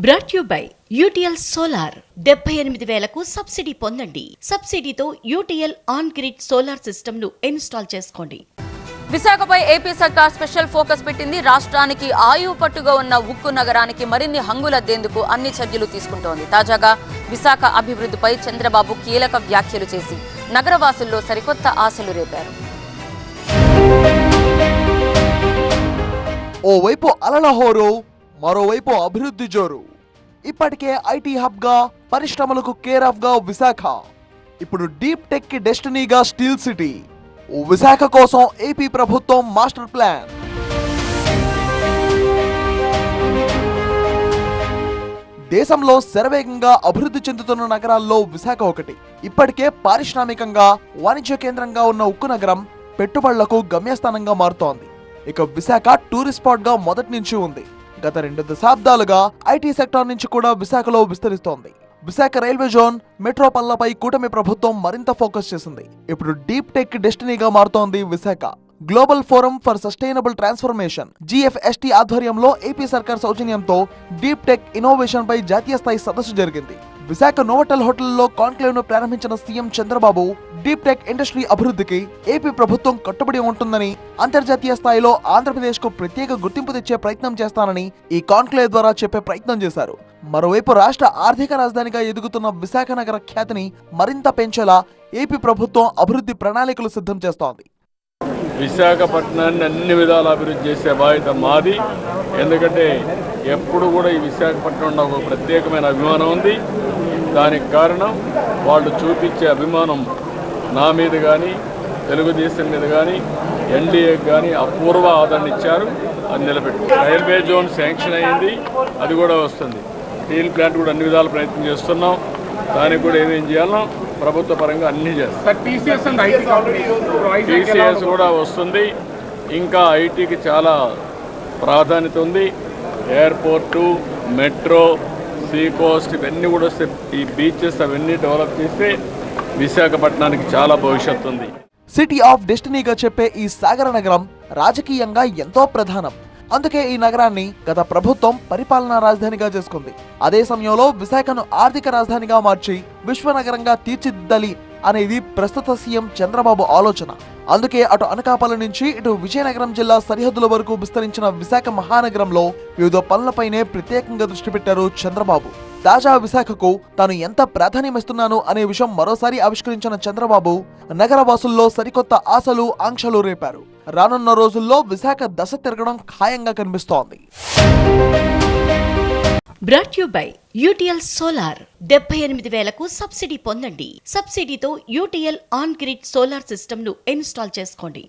Brought you by UTL solar 78,000కు subsidy పొందండి. సబ్సిడీతో UTL on grid solar system ను ఇన్స్టాల్ చేసుకోండి. విశాఖపై ఏపీ సర్కార్ స్పెషల్ ఫోకస్ పెట్టింది. రాష్ట్రానికి ఆయువు పట్టుగా ఉన్న ఉక్కు నగరానికి మరిన్ని హంగులద్దేందుకు అన్ని చర్యలు తీసుకుంటోంది. తాజాగా విశాఖ అభివృద్ధిపై చంద్రబాబు కీలక వ్యాఖ్యలు చేసి నగరవాసుల్లో సరికొత్త ఆశలు రేపారు. ఓవైపు అలలహోరు, మరోవైపు అభివృద్ధి జోరు. ఇప్పటికే ఐటీ హబ్ గా, పరిశ్రమలకు కేర్ ఆఫ్ గా విశాఖ. ఇప్పుడు డీప్ టెక్ కి డెస్టినీగా స్టీల్ సిటీ. విశాఖ కోసం ఏపీ ప్రభుత్వం మాస్టర్ ప్లాన్. దేశంలో శరవేగంగా అభివృద్ధి చెందుతున్న నగరాల్లో విశాఖ ఒకటి. ఇప్పటికే పారిశ్రామికంగా, వాణిజ్య కేంద్రంగా ఉన్న ఉక్కు నగరం పెట్టుబడులకు గమ్యస్థానంగా మారుతోంది. ఇక విశాఖ టూరిస్ట్ స్పాట్ గా మొదటి నుంచి ఉంది. గత 2 దశాబ్దాలుగా ఐటీ సెక్టార్ నుంచి కూడా విశాఖలో విస్తరిస్తోంది. విశాఖ రైల్వే జోన్, మెట్రో పనులపై కూటమి ప్రభుత్వం మరింత ఫోకస్ చేసింది. ఇప్పుడు డీప్ టెక్ డెస్టినీగా మారుతోంది Visakha. Global forum for sustainable transformation GFST ఆధ్వర్యంలో ఏపీ సర్కార్ సౌజన్యంతో డీప్ టెక్ ఇన్నోవేషన్ పై జాతీయ స్థాయి సదస్సు జరిగింది. విశాఖ నోవటల్ హోటల్లో కాన్క్లేవ్ ను ప్రారంభించిన CM Chandrababu deep tech industry అభివృద్ధికి ఏపీ ప్రభుత్వం కట్టుబడి ఉంటుందని, అంతర్జాతీయ స్థాయిలో ఆంధ్రప్రదేశ్ కు ప్రత్యేక గుర్తింపు తెచ్చే ప్రయత్నం చేస్తానని ఈ కాన్క్లేవ్ ద్వారా చెప్పే ప్రయత్నం చేశారు. మరోవైపు రాష్ట్ర ఆర్థిక రాజధానిగా ఎదుగుతున్న విశాఖ నగర ఖ్యాతిని మరింత పెంచేలా ఏపీ ప్రభుత్వం అభివృద్ధి ప్రణాళికలు సిద్ధం చేస్తోంది. విశాఖపట్నాన్ని అన్ని విధాలు అభివృద్ధి చేసే బాధ్యత మాది. ఎందుకంటే ఎప్పుడు కూడా ఈ విశాఖపట్నం ఒక ప్రత్యేకమైన అభిమానం ఉంది. దానికి కారణం వాళ్ళు చూపించే అభిమానం నా మీద కానీ, తెలుగుదేశం మీద కానీ, ఎన్డీఏకి కానీ అపూర్వ ఆదరణ ఇచ్చారు. అది నిలబెట్టి రైల్వే జోన్ శాంక్షన్ అయ్యింది, అది కూడా వస్తుంది. స్టీల్ ప్లాంట్ కూడా అన్ని విధాలు ప్రయత్నం చేస్తున్నాం. దానికి కూడా ఏమేం చేయాలో ప్రభుత్వ పరంగా అన్నీ చేస్తాం. టీసీఎస్ కూడా వస్తుంది. ఇంకా ఐటీకి చాలా ప్రాధాన్యత ఉంది. ఎయిర్పోర్టు, మెట్రో, సీ కోస్ట్ ఇవన్నీ కూడా వస్తే, ఈ బీచెస్ అవన్నీ డెవలప్ చేస్తే విశాఖపట్నానికి చాలా భవిష్యత్తు ఉంది. సిటీ ఆఫ్ డెస్టినీగా చెప్పే ఈ సాగర నగరం రాజకీయంగా ఎంతో ప్రధానం. అందుకే ఈ నగరాన్ని గత ప్రభుత్వం పరిపాలనా రాజధానిగా చేసుకుంది. అదే సమయంలో విశాఖను ఆర్థిక రాజధానిగా మార్చి విశ్వనగరంగా తీర్చిదిద్దాలి అనేది ప్రస్తుత సీఎం చంద్రబాబు ఆలోచన. అందుకే అటు అనకాపల్లి నుంచి ఇటు విజయనగరం జిల్లా సరిహద్దుల వరకు విస్తరించిన విశాఖ మహానగరంలో వివిధ పనులపైనే ప్రత్యేకంగా దృష్టి పెట్టారు చంద్రబాబు. తాజా విశాఖకు తాను ఎంత ప్రాధాన్యమిస్తున్నాను అనే విషయం మరోసారి ఆవిష్కరించిన చంద్రబాబు నగరవాసుల్లో సరికొత్త ఆశలు, ఆంక్షలు రేపారు. రానున్న రోజుల్లో విశాఖ దశ తిరగడం ఖాయంగా కనిపిస్తోంది. Brought you by UTL solar 78,000కు సబ్సిడీ పొందండి. సబ్సిడీతో UTL on grid solar system ను ఇన్స్టాల్ చేసుకోండి.